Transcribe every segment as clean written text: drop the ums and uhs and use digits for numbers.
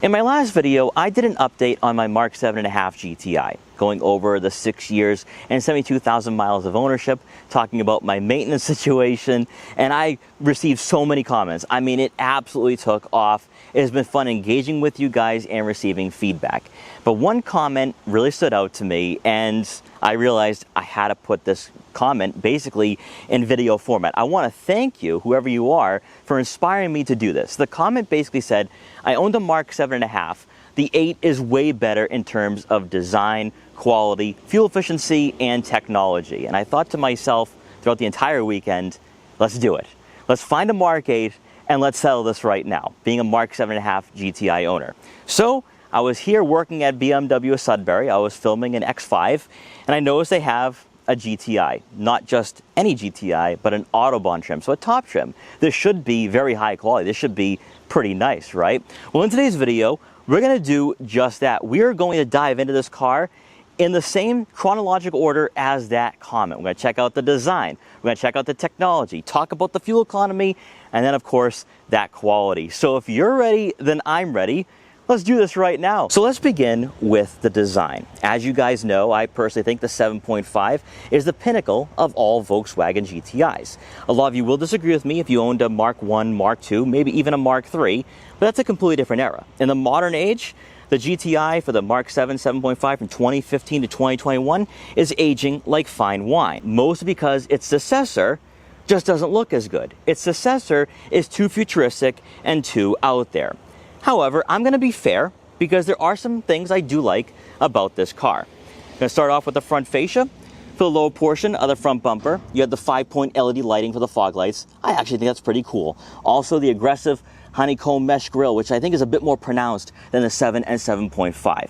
In my last video, I did an update on my Mk7.5 GTI, going over the 6 years and 72,000 miles of ownership, talking about my maintenance situation, and I received so many comments. I mean, it absolutely took off. It has been fun engaging with you guys and receiving feedback. But one comment really stood out to me, and I realized I had to put this comment basically in video format. I want to thank you, whoever you are, for inspiring me to do this. The comment basically said, I owned a Mk7.5. The 8 is way better in terms of design, quality, fuel efficiency, and technology. And I thought to myself throughout the entire weekend, let's do it. Let's find a Mk8 and let's settle this right now, being a Mk7.5 GTI owner. So I was here working at BMW Sudbury. I was filming an X5, and I noticed they have a GTI, not just any GTI, but an Autobahn trim, so a top trim. This should be very high quality. This should be pretty nice, right? Well, in today's video, we're gonna do just that. We are going to dive into this car in the same chronological order as that comment. We're gonna check out the design, we're gonna check out the technology, talk about the fuel economy, and then of course, that quality. So if you're ready, then I'm ready. Let's do this right now. So let's begin with the design. As you guys know, I personally think the 7.5 is the pinnacle of all Volkswagen GTIs. A lot of you will disagree with me if you owned a Mark 1, Mark 2, maybe even a Mark 3, but that's a completely different era. In the modern age, the GTI for the Mark 7, 7.5 from 2015 to 2021 is aging like fine wine, mostly because its successor just doesn't look as good. Its successor is too futuristic and too out there. However, I'm going to be fair because there are some things I do like about this car. I'm going to start off with the front fascia. For the lower portion of the front bumper, you have the 5-point LED lighting for the fog lights. I actually think that's pretty cool. Also, the aggressive honeycomb mesh grille, which I think is a bit more pronounced than the 7 and 7.5.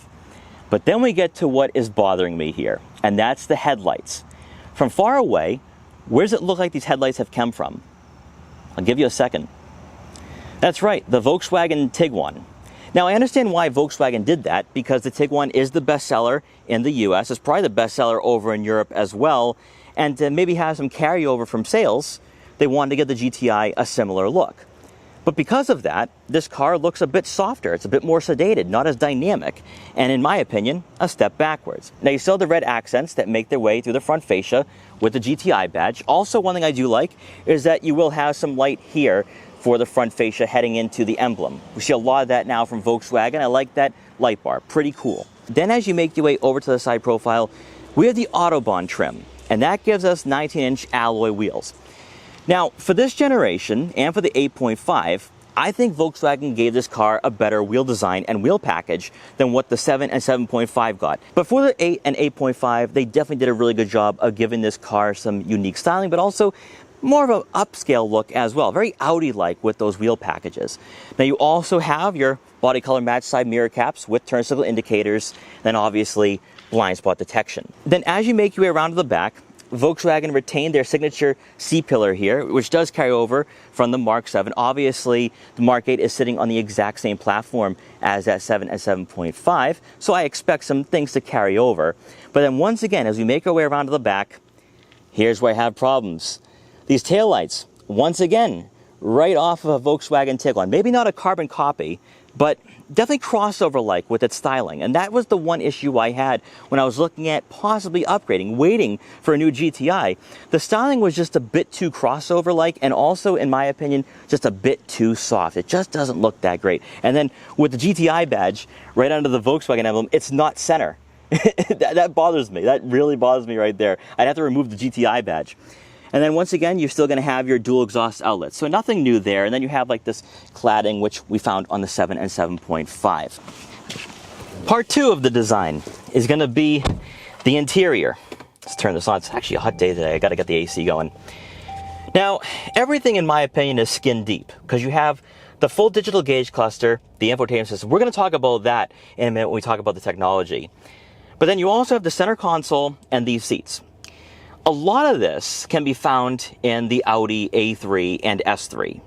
But then we get to what is bothering me here, and that's the headlights. From far away, where does it look like these headlights have come from? I'll give you a second. That's right, the Volkswagen Tiguan. Now, I understand why Volkswagen did that, because the Tiguan is the bestseller in the US. It's probably the bestseller over in Europe as well, and to maybe have some carryover from sales, they wanted to give the GTI a similar look. But because of that, this car looks a bit softer. It's a bit more sedated, not as dynamic, and in my opinion, a step backwards. Now, you still have the red accents that make their way through the front fascia with the GTI badge. Also, one thing I do like is that you will have some light here for the front fascia heading into the emblem. We see a lot of that now from Volkswagen. I like that light bar, pretty cool. Then as you make your way over to the side profile, we have the Autobahn trim, and that gives us 19-inch alloy wheels. Now, for this generation and for the 8.5, I think Volkswagen gave this car a better wheel design and wheel package than what the 7 and 7.5 got. But for the 8 and 8.5, they definitely did a really good job of giving this car some unique styling, but also more of an upscale look as well, very Audi-like with those wheel packages. Now you also have your body color match side mirror caps with turn signal indicators, then obviously blind spot detection. Then as you make your way around to the back, Volkswagen retained their signature C-pillar here, which does carry over from the Mark 7. Obviously, the Mark 8 is sitting on the exact same platform as that 7 and 7.5, so I expect some things to carry over. But then once again, as we make our way around to the back, here's where I have problems. These taillights, once again, right off of a Volkswagen Tiguan. Maybe not a carbon copy, but definitely crossover-like with its styling. And that was the one issue I had when I was looking at possibly upgrading, waiting for a new GTI. The styling was just a bit too crossover-like, and also, in my opinion, just a bit too soft. It just doesn't look that great. And then with the GTI badge right under the Volkswagen emblem, it's not center. that bothers me. That really bothers me right there. I'd have to remove the GTI badge. And then once again, you're still going to have your dual exhaust outlets. So nothing new there. And then you have like this cladding, which we found on the 7 and 7.5. Part 2 of the design is going to be the interior. Let's turn this on. It's actually a hot day today. I got to get the AC going. Now, everything in my opinion is skin deep because you have the full digital gauge cluster, the infotainment system. We're going to talk about that in a minute when we talk about the technology. But then you also have the center console and these seats. A lot of this can be found in the Audi A3 and S3.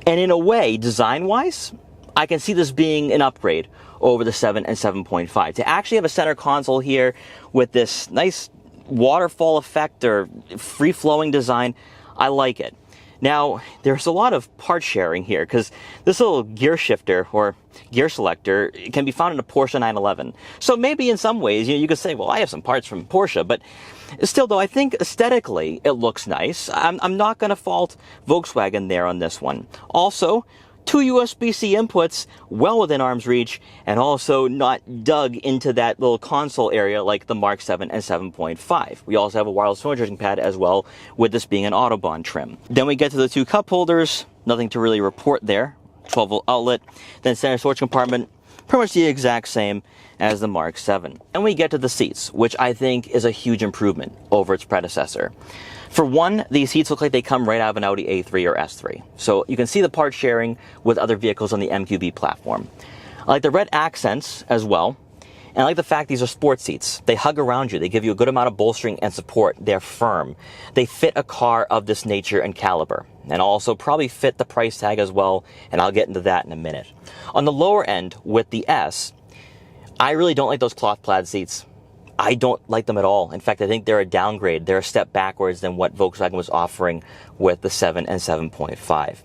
And in a way, design-wise, I can see this being an upgrade over the 7 and 7.5. To actually have a center console here with this nice waterfall effect or free-flowing design, I like it. Now, there's a lot of part sharing here because this little gear shifter or gear selector can be found in a Porsche 911. So maybe in some ways, you could say, well, I have some parts from Porsche, but still though, I think aesthetically it looks nice. I'm not going to fault Volkswagen there on this one. Also, 2 USB-C inputs well within arm's reach and also not dug into that little console area like the Mark 7 and 7.5. We also have a wireless phone charging pad as well, with this being an Autobahn trim. Then we get to the 2 cup holders, nothing to really report there. 12-volt outlet, then center storage compartment, pretty much the exact same as the Mark 7. And we get to the seats, which I think is a huge improvement over its predecessor. For one, these seats look like they come right out of an Audi A3 or S3. So you can see the part sharing with other vehicles on the MQB platform. I like the red accents as well. And I like the fact these are sports seats. They hug around you. They give you a good amount of bolstering and support. They're firm. They fit a car of this nature and caliber. And also probably fit the price tag as well. And I'll get into that in a minute. On the lower end with the S, I really don't like those cloth plaid seats. I don't like them at all. In fact, I think they're a downgrade. They're a step backwards than what Volkswagen was offering with the 7 and 7.5.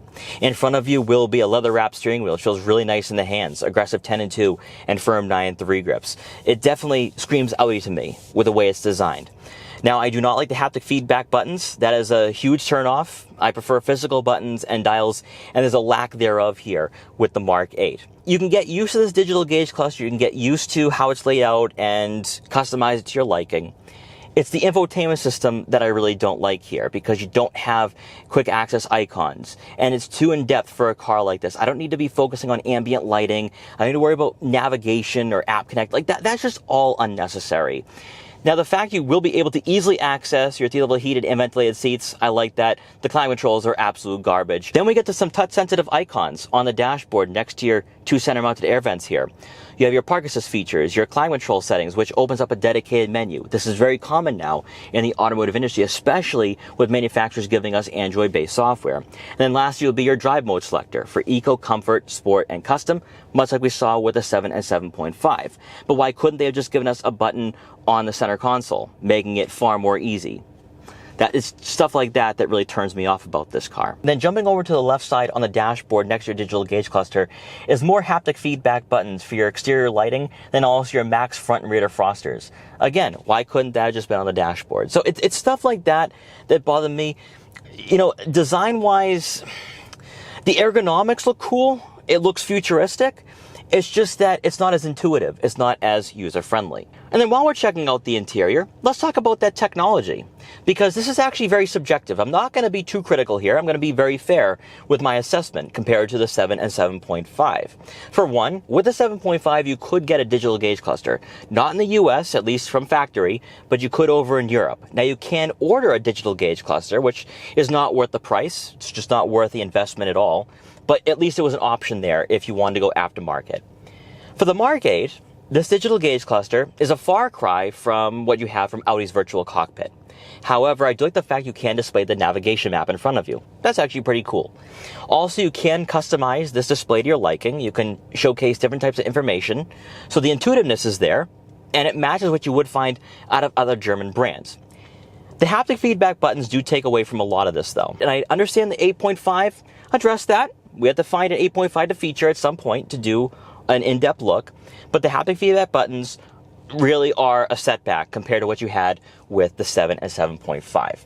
In front of you will be a leather-wrapped steering wheel. It feels really nice in the hands. Aggressive 10-2 and firm 9-3 grips. It definitely screams Audi to me with the way it's designed. Now, I do not like the haptic feedback buttons. That is a huge turnoff. I prefer physical buttons and dials, and there's a lack thereof here with the Mark 8. You can get used to this digital gauge cluster. You can get used to how it's laid out and customize it to your liking. It's the infotainment system that I really don't like here because you don't have quick access icons and it's too in-depth for a car like this. I don't need to be focusing on ambient lighting. I don't need to worry about navigation or app connect like that. That's just all unnecessary. Now, the fact you will be able to easily access your three-level heated and ventilated seats, I like that. The climate controls are absolute garbage. Then we get to some touch-sensitive icons on the dashboard next to your 2 center-mounted air vents here. You have your park assist features, your climate control settings, which opens up a dedicated menu. This is very common now in the automotive industry, especially with manufacturers giving us Android-based software. And then lastly will be your drive mode selector for eco, comfort, sport, and custom, much like we saw with the 7 and 7.5. But why couldn't they have just given us a button on the center console, making it far more easy? That is stuff like that that really turns me off about this car. Then jumping over to the left side on the dashboard next to your digital gauge cluster is more haptic feedback buttons for your exterior lighting, then also your max front and rear defrosters. Again, why couldn't that have just been on the dashboard? So it's stuff like that that bother me. You know, design-wise, the ergonomics look cool. It looks futuristic. It's just that it's not as intuitive. It's not as user-friendly. And then while we're checking out the interior, let's talk about that technology. Because this is actually very subjective. I'm not going to be too critical here. I'm going to be very fair with my assessment compared to the 7 and 7.5. For one, with the 7.5, you could get a digital gauge cluster. Not in the US, at least from factory, but you could over in Europe. Now, you can order a digital gauge cluster, which is not worth the price. It's just not worth the investment at all. But at least it was an option there if you wanted to go aftermarket. For the Mark 8, this digital gauge cluster is a far cry from what you have from Audi's virtual cockpit. However, I do like the fact you can display the navigation map in front of you. That's actually pretty cool. Also, you can customize this display to your liking. You can showcase different types of information. So the intuitiveness is there, and it matches what you would find out of other German brands. The haptic feedback buttons do take away from a lot of this, though. And I understand the 8.5 addressed that. We have to find an 8.5 to feature at some point to do an in-depth look. But the haptic feedback buttons really are a setback compared to what you had with the 7 and 7.5.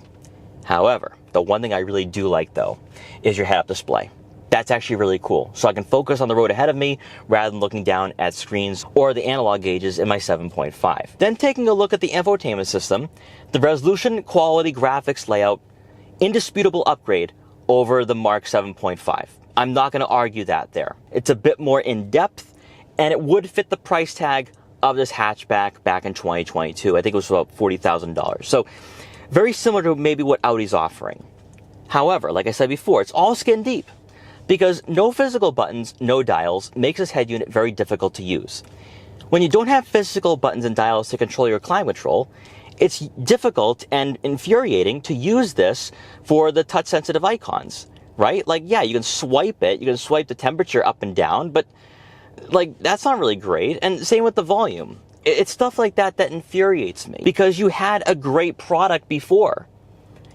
However, the one thing I really do like, though, is your head-up display. That's actually really cool. So I can focus on the road ahead of me rather than looking down at screens or the analog gauges in my 7.5. Then taking a look at the infotainment system, the resolution, quality, graphics, layout, indisputable upgrade over the Mark 7.5. I'm not going to argue that there. It's a bit more in-depth, and it would fit the price tag of this hatchback back in 2022. I think it was about $40,000. So very similar to maybe what Audi's offering. However, like I said before, it's all skin deep because no physical buttons, no dials makes this head unit very difficult to use. When you don't have physical buttons and dials to control your climate control, it's difficult and infuriating to use this for the touch-sensitive icons, right? Like, yeah, you can swipe it, you can swipe the temperature up and down, but like, that's not really great. And same with the volume. It's stuff like that that infuriates me because you had a great product before.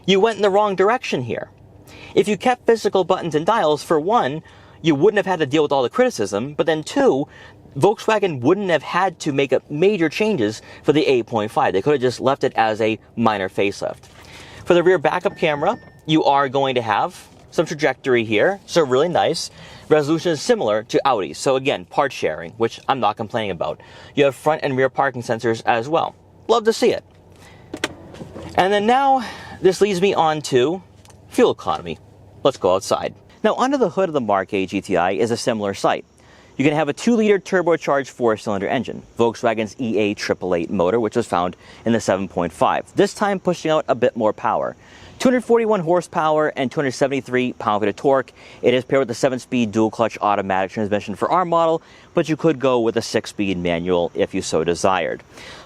You went in the wrong direction here. If you kept physical buttons and dials, for one, you wouldn't have had to deal with all the criticism, but then two, Volkswagen wouldn't have had to make major changes for the 8.5. They could have just left it as a minor facelift. For the rear backup camera, you are going to have some trajectory here, so really nice. Resolution is similar to Audi's, so again, part sharing, which I'm not complaining about. You have front and rear parking sensors as well. Love to see it. And then now, this leads me on to fuel economy. Let's go outside. Now, under the hood of the Mk8 GTI is a similar sight. You can have a 2-liter turbocharged 4-cylinder engine, Volkswagen's EA888 motor, which was found in the 7.5, this time pushing out a bit more power. 241 horsepower and 273 pound-feet of torque. It is paired with the 7-speed dual-clutch automatic transmission for our model, but you could go with a 6-speed manual if you so desired.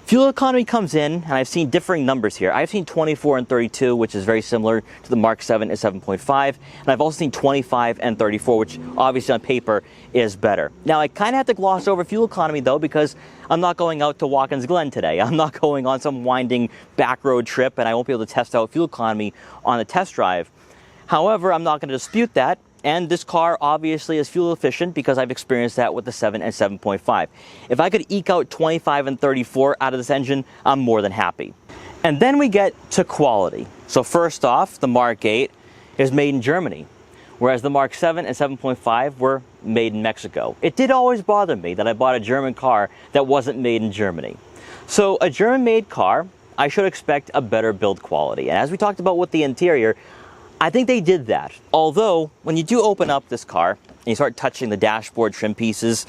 Fuel economy comes in, and I've seen differing numbers here. I've seen 24 and 32, which is very similar to the Mk7 and 7.5, and I've also seen 25 and 34, which obviously on paper is better. Now, I kind of have to gloss over fuel economy, though, because I'm not going out to Watkins Glen today. I'm not going on some winding back road trip, and I won't be able to test out fuel economy on a test drive. However, I'm not going to dispute that, and this car obviously is fuel efficient because I've experienced that with the 7 and 7.5. If I could eke out 25 and 34 out of this engine, I'm more than happy. And then we get to quality. So first off, the Mk8 is made in Germany, whereas the Mk7 and 7.5 were made in Mexico. It did always bother me that I bought a German car that wasn't made in Germany. So a German-made car, I should expect a better build quality. And as we talked about with the interior, I think they did that. Although, when you do open up this car and you start touching the dashboard trim pieces,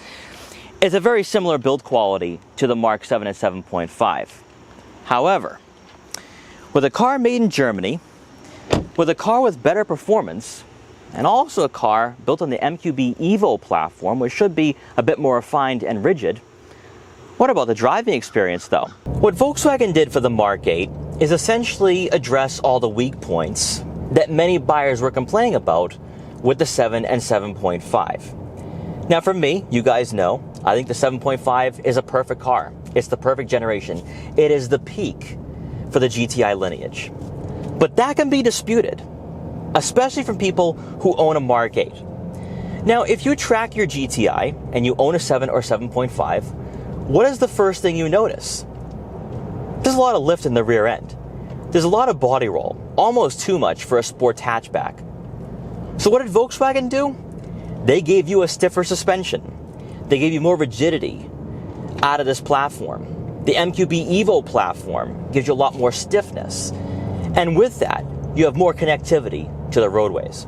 it's a very similar build quality to the Mk7 and 7.5. However, with a car made in Germany, with a car with better performance, and also a car built on the MQB Evo platform, which should be a bit more refined and rigid, what about the driving experience though? What Volkswagen did for the Mk8 is essentially address all the weak points that many buyers were complaining about with the 7 and 7.5. Now for me, you guys know, I think the 7.5 is a perfect car. It's the perfect generation. It is the peak for the GTI lineage. But that can be disputed, especially from people who own a Mk8. Now, if you track your GTI and you own a 7 or 7.5, what is the first thing you notice? There's a lot of lift in the rear end. There's a lot of body roll, almost too much for a sports hatchback. So what did Volkswagen do? They gave you a stiffer suspension. They gave you more rigidity out of this platform. The MQB Evo platform gives you a lot more stiffness. And with that, you have more connectivity to the roadways.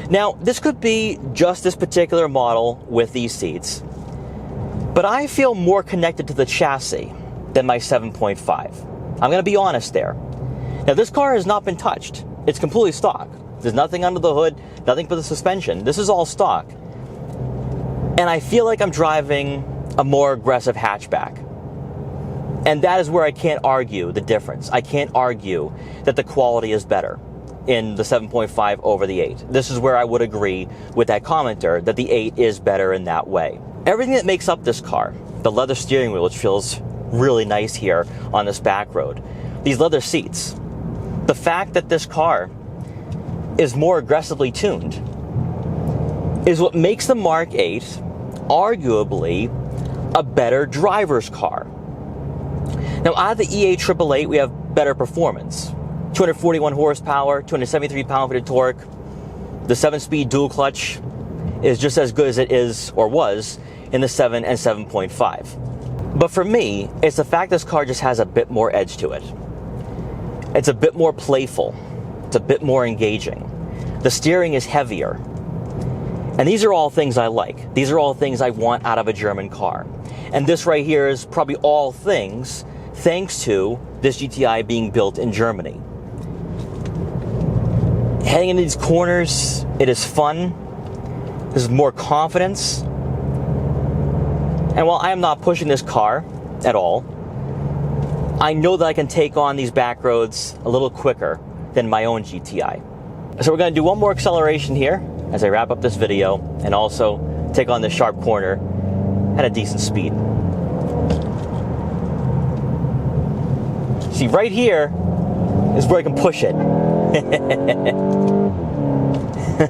Now, this could be just this particular model with these seats, but I feel more connected to the chassis than my 7.5. I'm gonna be honest there. Now, this car has not been touched. It's completely stock. There's nothing under the hood, nothing but the suspension. This is all stock. And I feel like I'm driving a more aggressive hatchback. And that is where I can't argue the difference. I can't argue that the quality is better in the 7.5 over the 8. This is where I would agree with that commenter that the 8 is better in that way. Everything that makes up this car, the leather steering wheel, which feels really nice here on this back road, these leather seats, the fact that this car is more aggressively tuned is what makes the Mk8 arguably a better driver's car. Now, out of the EA888, we have better performance. 241 horsepower, 273 pound-feet of torque. The 7-speed dual clutch is just as good as it is or was in the 7 and 7.5. But for me, it's the fact this car just has a bit more edge to it. It's a bit more playful. It's a bit more engaging. The steering is heavier. And these are all things I like. These are all things I want out of a German car. And this right here is probably all things thanks to this GTI being built in Germany. Heading into these corners, it is fun. There's more confidence. And while I am not pushing this car at all, I know that I can take on these back roads a little quicker than my own GTI. So we're going to do one more acceleration here as I wrap up this video and also take on this sharp corner at a decent speed. See, right here is where I can push it. But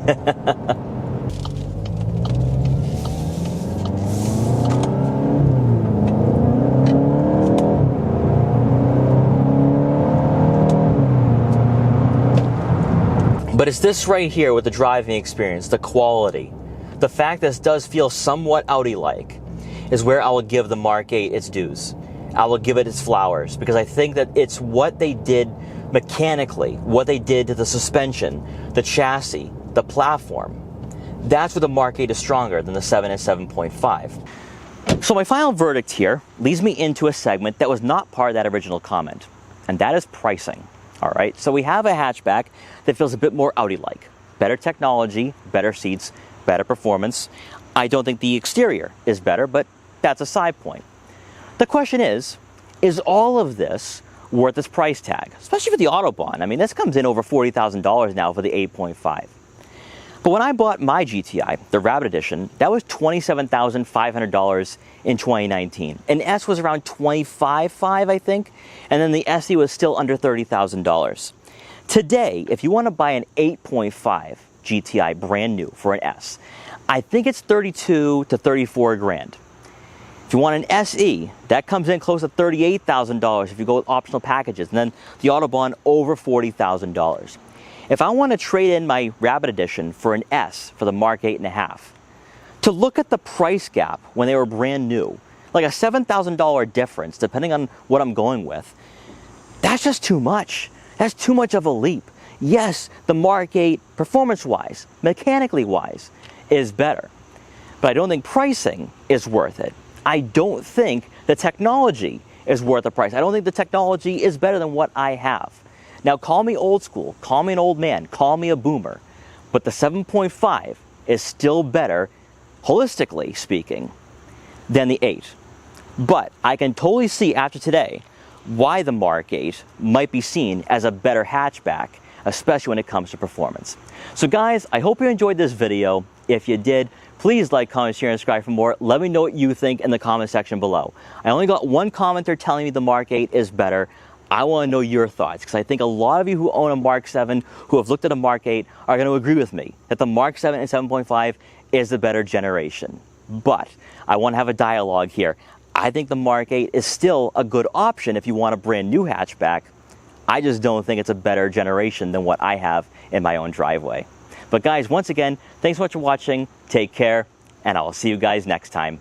it's this right here with the driving experience, the quality, the fact this does feel somewhat Audi-like, is where I will give the Mark 8 its dues. I will give it its flowers, because I think that it's what they did mechanically, what they did to the suspension, the chassis, the platform. That's where the Mark 8 is stronger than the 7 and 7.5. So my final verdict here leads me into a segment that was not part of that original comment, and that is pricing. All right, so we have a hatchback that feels a bit more Audi-like. Better technology, better seats, better performance. I don't think the exterior is better, but that's a side point. The question is all of this worth its price tag? Especially for the Autobahn. I mean, this comes in over $40,000 now for the 8.5. But when I bought my GTI, the Rabbit Edition, that was $27,500 in 2019. An S was around $25,500, I think, and then the SE was still under $30,000. Today, if you want to buy an 8.5 GTI brand new for an S, I think it's 32 to 34 grand. If you want an SE, that comes in close to $38,000 if you go with optional packages, and then the Autobahn over $40,000. If I want to trade in my Rabbit Edition for an S for the Mark 8.5, to look at the price gap when they were brand new, like a $7,000 difference depending on what I'm going with, that's just too much. That's too much of a leap. Yes, the Mark 8, performance-wise, mechanically-wise, is better. But I don't think pricing is worth it. I don't think the technology is worth the price. I don't think the technology is better than what I have. Now, call me old school, call me an old man, call me a boomer, but the 7.5 is still better, holistically speaking, than the 8. But I can totally see after today why the Mark 8 might be seen as a better hatchback, especially when it comes to performance. So guys, I hope you enjoyed this video. If you did, please like, comment, share, and subscribe for more. Let me know what you think in the comment section below. I only got one commenter telling me the Mark 8 is better. I want to know your thoughts, because I think a lot of you who own a Mark 7, who have looked at a Mark 8, are going to agree with me that the Mark 7 and 7.5 is the better generation. But I want to have a dialogue here. I think the Mark 8 is still a good option if you want a brand new hatchback. I just don't think it's a better generation than what I have in my own driveway. But guys, once again, thanks so much for watching. Take care, and I will see you guys next time.